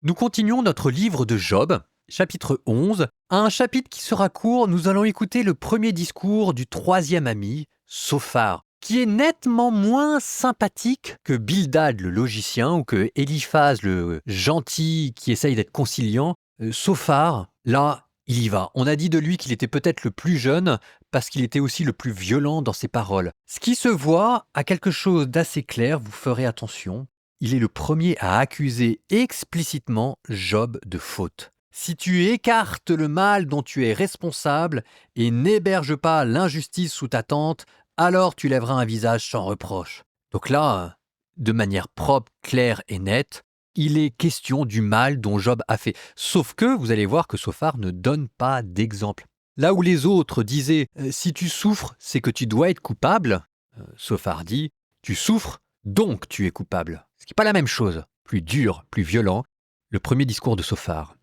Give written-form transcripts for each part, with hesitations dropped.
Nous continuons notre livre de Job, chapitre 11. À un chapitre qui sera court, nous allons écouter le premier discours du troisième ami, Sophar, qui est nettement moins sympathique que Bildad le logicien ou que Eliphaz le gentil qui essaye d'être conciliant. Sophar, là, il y va. On a dit de lui qu'il était peut-être le plus jeune parce qu'il était aussi le plus violent dans ses paroles. Ce qui se voit a quelque chose d'assez clair, vous ferez attention. Il est le premier à accuser explicitement Job de faute. Si tu écartes le mal dont tu es responsable et n'héberges pas l'injustice sous ta tente, alors tu lèveras un visage sans reproche. Donc là, de manière propre, claire et nette, il est question du mal dont Job a fait. Sauf que vous allez voir que Sophar ne donne pas d'exemple. Là où les autres disaient « si tu souffres, c'est que tu dois être coupable », Sophar dit « tu souffres, donc tu es coupable ». Ce qui n'est pas la même chose, plus dur, plus violent. Le premier discours de Sophar.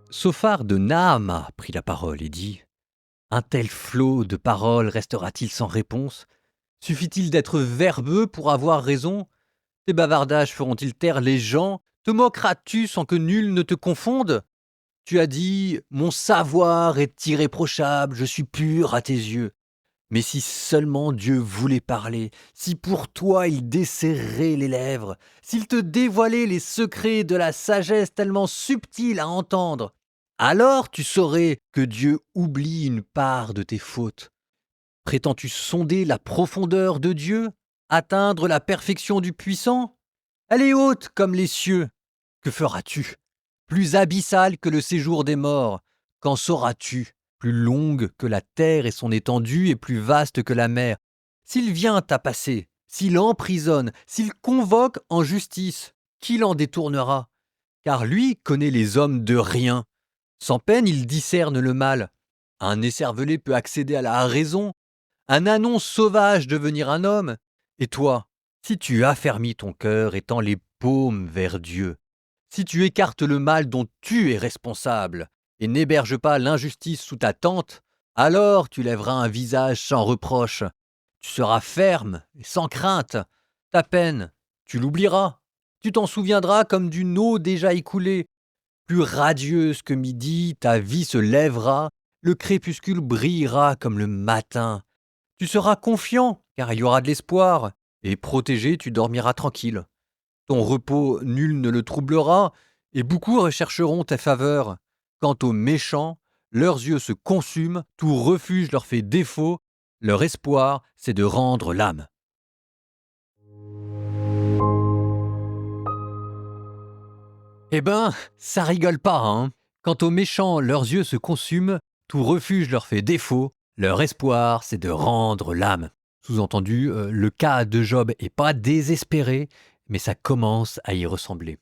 Sophar de Naama prit la parole et dit « Un tel flot de paroles restera-t-il sans réponse ? Suffit-il d'être verbeux pour avoir raison ? Tes bavardages feront-ils taire les gens ? Te moqueras-tu sans que nul ne te confonde ? Tu as dit « Mon savoir est irréprochable, je suis pur à tes yeux ». Mais si seulement Dieu voulait parler, si pour toi il desserrait les lèvres, s'il te dévoilait les secrets de la sagesse tellement subtile à entendre, alors tu saurais que Dieu oublie une part de tes fautes. Prétends-tu sonder la profondeur de Dieu, atteindre la perfection du puissant ? Elle est haute comme les cieux. Que feras-tu ? Plus abyssale que le séjour des morts. Qu'en sauras-tu ? Plus longue que la terre et son étendue et plus vaste que la mer. S'il vient à passer, s'il emprisonne, s'il convoque en justice, qui l'en détournera ? Car lui connaît les hommes de rien. Sans peine, il discerne le mal. Un écervelé peut accéder à la raison, un ânon sauvage devenir un homme. Et toi, si tu affermis ton cœur et tends les paumes vers Dieu, si tu écartes le mal dont tu es responsable et n'héberges pas l'injustice sous ta tente, alors tu lèveras un visage sans reproche. Tu seras ferme et sans crainte. Ta peine, tu l'oublieras. Tu t'en souviendras comme d'une eau déjà écoulée. Plus radieuse que midi, ta vie se lèvera, le crépuscule brillera comme le matin. Tu seras confiant, car il y aura de l'espoir, et protégé, tu dormiras tranquille. Ton repos, nul ne le troublera, et beaucoup rechercheront ta faveur. Quant aux méchants, leurs yeux se consument, tout refuge leur fait défaut, leur espoir, c'est de rendre l'âme. Eh ben, ça rigole pas, hein. Quant aux méchants, leurs yeux se consument, tout refuge leur fait défaut, leur espoir, c'est de rendre l'âme. Sous-entendu, le cas de Job est pas désespéré, mais ça commence à y ressembler.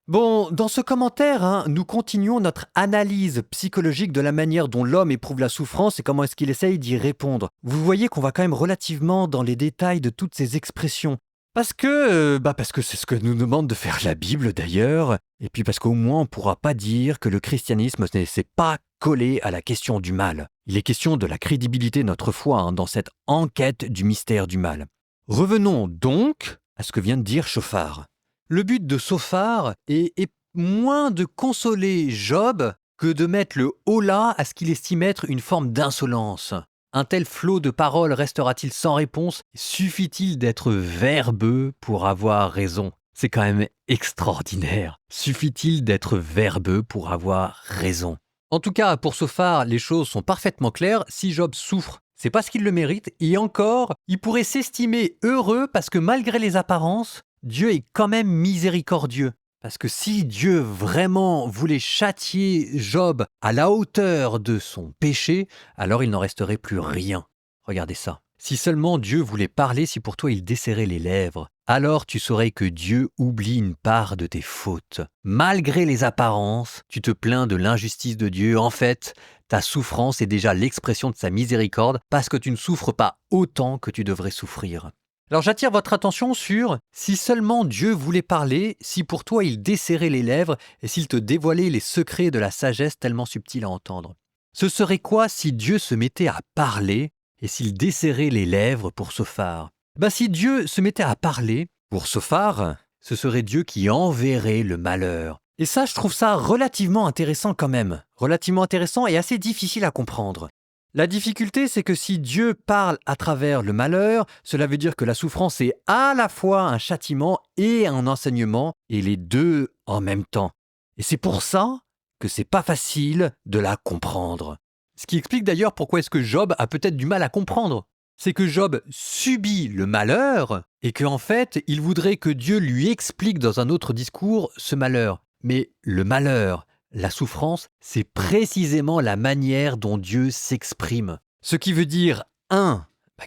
Bon, dans ce commentaire, nous continuons notre analyse psychologique de la manière dont l'homme éprouve la souffrance et comment est-ce qu'il essaye d'y répondre. Vous voyez qu'on va quand même relativement dans les détails de toutes ces expressions. Parce que c'est ce que nous demande de faire la Bible d'ailleurs, et puis parce qu'au moins on ne pourra pas dire que le christianisme ne s'est pas collé à la question du mal. Il est question de la crédibilité de notre foi dans cette enquête du mystère du mal. Revenons donc à ce que vient de dire Sophar. Le but de Sophar est moins de consoler Job que de mettre le holà à ce qu'il estime être une forme d'insolence. Un tel flot de paroles restera-t-il sans réponse ? Suffit-il d'être verbeux pour avoir raison ? C'est quand même extraordinaire. Suffit-il d'être verbeux pour avoir raison ? En tout cas, pour Sophar, les choses sont parfaitement claires. Si Job souffre, c'est parce qu'il le mérite. Et encore, il pourrait s'estimer heureux parce que malgré les apparences, Dieu est quand même miséricordieux. Parce que si Dieu vraiment voulait châtier Job à la hauteur de son péché, alors il n'en resterait plus rien. Regardez ça. Si seulement Dieu voulait parler, si pour toi il desserrait les lèvres, alors tu saurais que Dieu oublie une part de tes fautes. Malgré les apparences, tu te plains de l'injustice de Dieu. En fait, ta souffrance est déjà l'expression de sa miséricorde parce que tu ne souffres pas autant que tu devrais souffrir. Alors j'attire votre attention sur « Si seulement Dieu voulait parler, si pour toi il desserrait les lèvres et s'il te dévoilait les secrets de la sagesse tellement subtile à entendre. » Ce serait quoi si Dieu se mettait à parler et s'il desserrait les lèvres pour Sophar ? Si Dieu se mettait à parler, pour Sophar, ce serait Dieu qui enverrait le malheur. Et ça, je trouve ça relativement intéressant quand même. Relativement intéressant et assez difficile à comprendre. La difficulté, c'est que si Dieu parle à travers le malheur, cela veut dire que la souffrance est à la fois un châtiment et un enseignement, et les deux en même temps. Et c'est pour ça que c'est pas facile de la comprendre. Ce qui explique d'ailleurs pourquoi est-ce que Job a peut-être du mal à comprendre. C'est que Job subit le malheur et qu'en fait, il voudrait que Dieu lui explique dans un autre discours ce malheur. Mais le malheur, la souffrance, c'est précisément la manière dont Dieu s'exprime. Ce qui veut dire,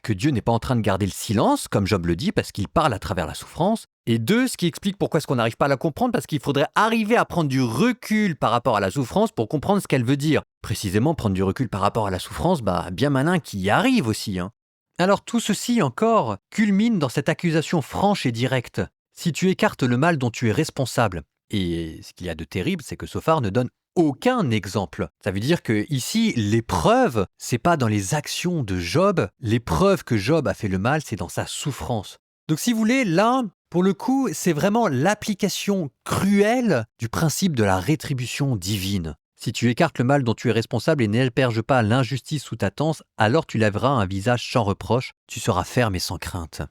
que Dieu n'est pas en train de garder le silence, comme Job le dit, parce qu'il parle à travers la souffrance. Et 2, ce qui explique pourquoi est-ce qu'on n'arrive pas à la comprendre, parce qu'il faudrait arriver à prendre du recul par rapport à la souffrance pour comprendre ce qu'elle veut dire. Précisément, prendre du recul par rapport à la souffrance, bien malin qui y arrive aussi. Alors tout ceci encore culmine dans cette accusation franche et directe. Si tu écartes le mal dont tu es responsable, et ce qu'il y a de terrible, c'est que Sophar ne donne aucun exemple. Ça veut dire que ici, l'épreuve, c'est pas dans les actions de Job. L'épreuve que Job a fait le mal, c'est dans sa souffrance. Donc si vous voulez, là, pour le coup, c'est vraiment l'application cruelle du principe de la rétribution divine. Si tu écartes le mal dont tu es responsable et n'héberges pas l'injustice sous ta tente, alors tu lèveras un visage sans reproche, tu seras ferme et sans crainte.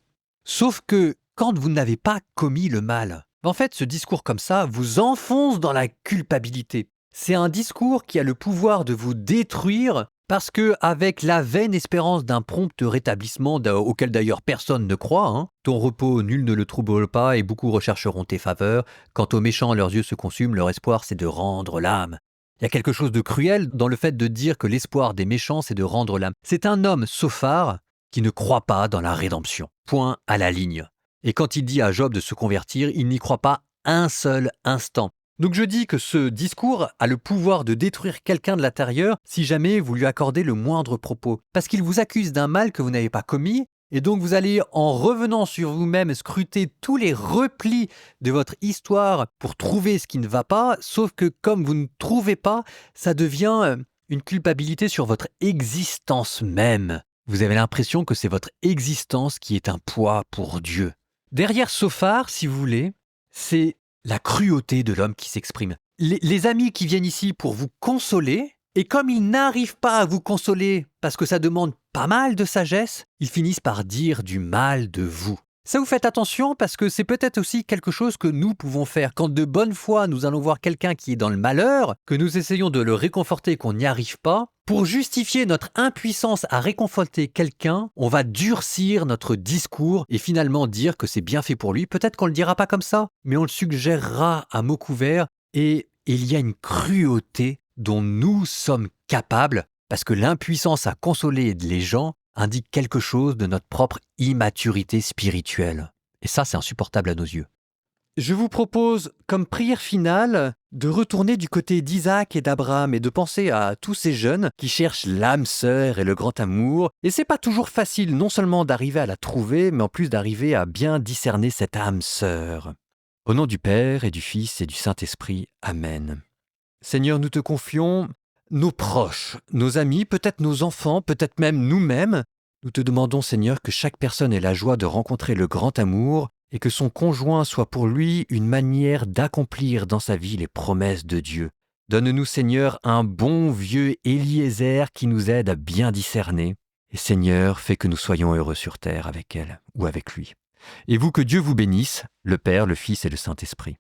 Sauf que quand vous n'avez pas commis le mal, en fait, ce discours comme ça vous enfonce dans la culpabilité. C'est un discours qui a le pouvoir de vous détruire parce que, avec la vaine espérance d'un prompt rétablissement auquel d'ailleurs personne ne croit, ton repos nul ne le trouble pas et beaucoup rechercheront tes faveurs. Quant aux méchants, leurs yeux se consument, leur espoir c'est de rendre l'âme. Il y a quelque chose de cruel dans le fait de dire que l'espoir des méchants c'est de rendre l'âme. C'est un homme, Sophar, qui ne croit pas dans la rédemption. Point à la ligne. Et quand il dit à Job de se convertir, il n'y croit pas un seul instant. Donc je dis que ce discours a le pouvoir de détruire quelqu'un de l'intérieur si jamais vous lui accordez le moindre propos. Parce qu'il vous accuse d'un mal que vous n'avez pas commis, et donc vous allez, en revenant sur vous-même, scruter tous les replis de votre histoire pour trouver ce qui ne va pas, sauf que comme vous ne trouvez pas, ça devient une culpabilité sur votre existence même. Vous avez l'impression que c'est votre existence qui est un poids pour Dieu. Derrière Sophar, si vous voulez, c'est la cruauté de l'homme qui s'exprime. Les amis qui viennent ici pour vous consoler, et comme ils n'arrivent pas à vous consoler parce que ça demande pas mal de sagesse, ils finissent par dire du mal de vous. Ça, vous faites attention parce que c'est peut-être aussi quelque chose que nous pouvons faire. Quand de bonne foi, nous allons voir quelqu'un qui est dans le malheur, que nous essayons de le réconforter et qu'on n'y arrive pas, pour justifier notre impuissance à réconforter quelqu'un, on va durcir notre discours et finalement dire que c'est bien fait pour lui. Peut-être qu'on ne le dira pas comme ça, mais on le suggérera à mots couverts et il y a une cruauté dont nous sommes capables parce que l'impuissance à consoler les gens indique quelque chose de notre propre immaturité spirituelle. Et ça, c'est insupportable à nos yeux. Je vous propose, comme prière finale, de retourner du côté d'Isaac et d'Abraham et de penser à tous ces jeunes qui cherchent l'âme sœur et le grand amour. Et c'est pas toujours facile non seulement d'arriver à la trouver, mais en plus d'arriver à bien discerner cette âme sœur. Au nom du Père et du Fils et du Saint-Esprit. Amen. Seigneur, nous te confions nos proches, nos amis, peut-être nos enfants, peut-être même nous-mêmes. Nous te demandons, Seigneur, que chaque personne ait la joie de rencontrer le grand amour et que son conjoint soit pour lui une manière d'accomplir dans sa vie les promesses de Dieu. Donne-nous, Seigneur, un bon vieux Eliezer qui nous aide à bien discerner. Et Seigneur, fais que nous soyons heureux sur terre avec elle ou avec lui. Et vous, que Dieu vous bénisse, le Père, le Fils et le Saint-Esprit.